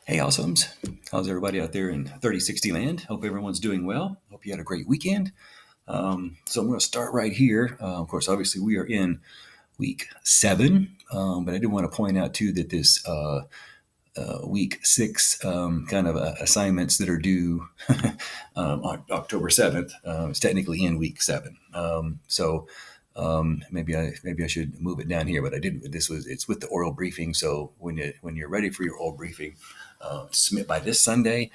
Hey, awesomes. How's everybody out there in 3060 land? Hope everyone's doing well. Hope you had a great weekend. So I'm going to start right here. Of course, obviously, we are in week 7, but I did want to point out, too, that this week 6 kind of assignments that are due on October 7th is technically in week 7. Maybe I should move it down here, but I didn't. It's with the oral briefing. So when you're ready for your oral briefing, submit by this Sunday.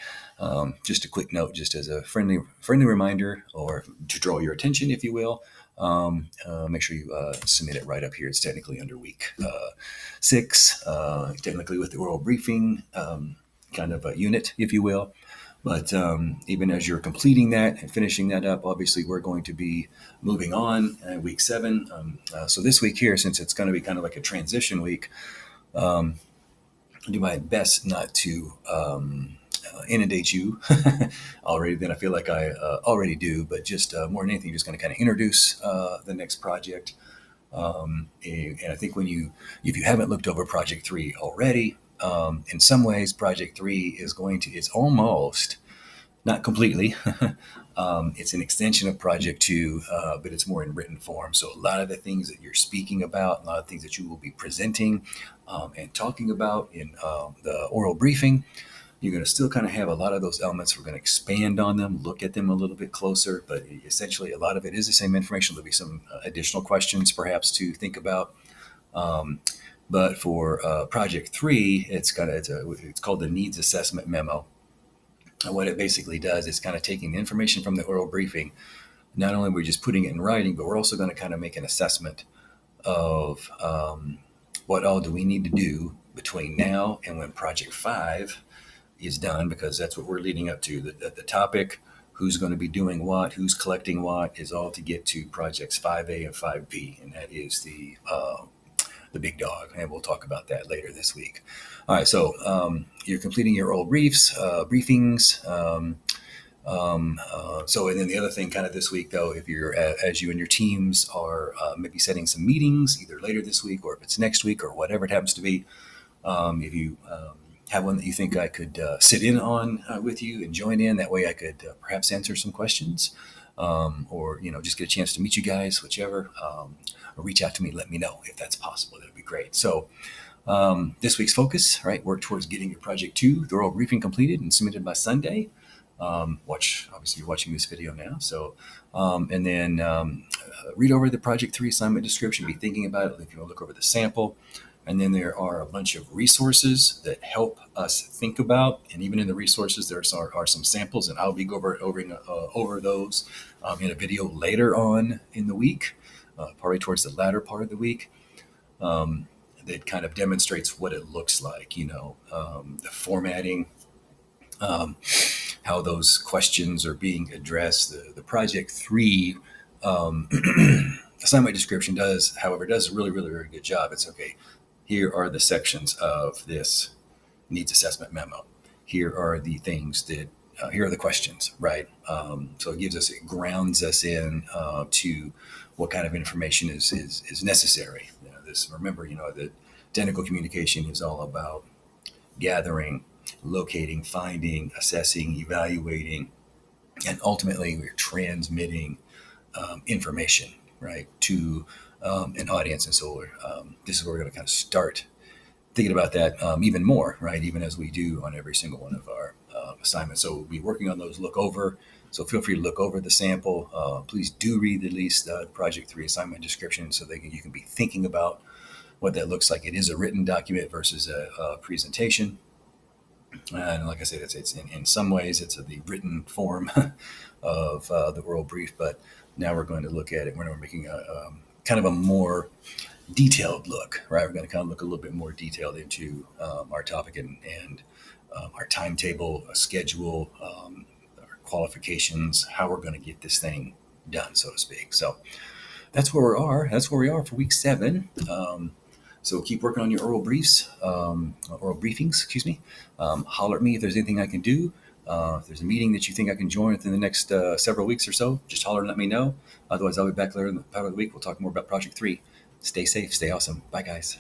Just a quick note, just as a friendly reminder, or to draw your attention, if you will. Make sure you submit it right up here. It's technically under week 6, technically with the oral briefing kind of a unit, if you will. But even as you're completing that and finishing that up, obviously we're going to be moving on week 7. So this week here, since it's going to be kind of like a transition week, I'll do my best not to inundate you already than I feel like I already do, but just more than anything, just going to kind of introduce the next project. And I think if you haven't looked over Project 3 already, in some ways, Project 3 it's almost, not completely, it's an extension of Project 2, but it's more in written form. So a lot of the things that you're speaking about, a lot of things that you will be presenting and talking about in the oral briefing, you're going to still kind of have a lot of those elements. We're going to expand on them, look at them a little bit closer, but essentially a lot of it is the same information. There'll be some additional questions perhaps to think about. But for Project 3, it's called the Needs Assessment Memo. And what it basically does is kind of taking the information from the oral briefing. Not only are we just putting it in writing, but we're also going to kind of make an assessment of what all do we need to do between now and when Project 5 is done, because that's what we're leading up to. The topic, who's going to be doing what, who's collecting what, is all to get to Projects 5A and 5B, and that is the big dog, and we'll talk about that later this week. All right, so you're completing your oral briefings. And then the other thing kind of this week, though, if you're, as you and your teams are maybe setting some meetings either later this week or if it's next week or whatever it happens to be, if you have one that you think I could sit in on with you and join in, that way I could perhaps answer some questions or, just get a chance to meet you guys, whichever, or reach out to me, let me know if that's possible. That'd be great. So this week's focus, right, work towards getting your Project 2 thorough briefing completed and submitted by Sunday. Obviously you're watching this video now. So, and then read over the Project 3 assignment description, be thinking about it if you want to look over the sample. And then there are a bunch of resources that help us think about, and even in the resources, there are some samples, and I'll be over those in a video later on in the week, probably towards the latter part of the week, that kind of demonstrates what it looks like, the formatting, how those questions are being addressed. The Project 3 assignment description does a really, really, really good job. It's okay. Here are the sections of this needs assessment memo. Here are the things that, here are the questions, right? So it grounds us in to what kind of information is necessary. Remember, that technical communication is all about gathering, locating, finding, assessing, evaluating, and ultimately we're transmitting information, right, to an audience. And so this is where we're going to kind of start thinking about that even more, right, even as we do on every single one of our assignments. So we'll be working on those look over. So feel free to look over the sample. Please do read at least the Project 3 assignment description so that you can be thinking about what that looks like. It is a written document versus a presentation. And like I said, it's in some ways it's the written form of the oral brief, but now we're going to look at it. We're making a kind of a more detailed look, right? We're going to kind of look a little bit more detailed into our topic and our timetable, a schedule, our qualifications, how we're going to get this thing done, so to speak. So that's where we are. That's where we are for week 7. So keep working on your oral briefings, excuse me. Holler at me if there's anything I can do. If there's a meeting that you think I can join within the next several weeks or so, just holler and let me know. Otherwise, I'll be back later in the part of the week. We'll talk more about Project 3. Stay safe, stay awesome. Bye, guys.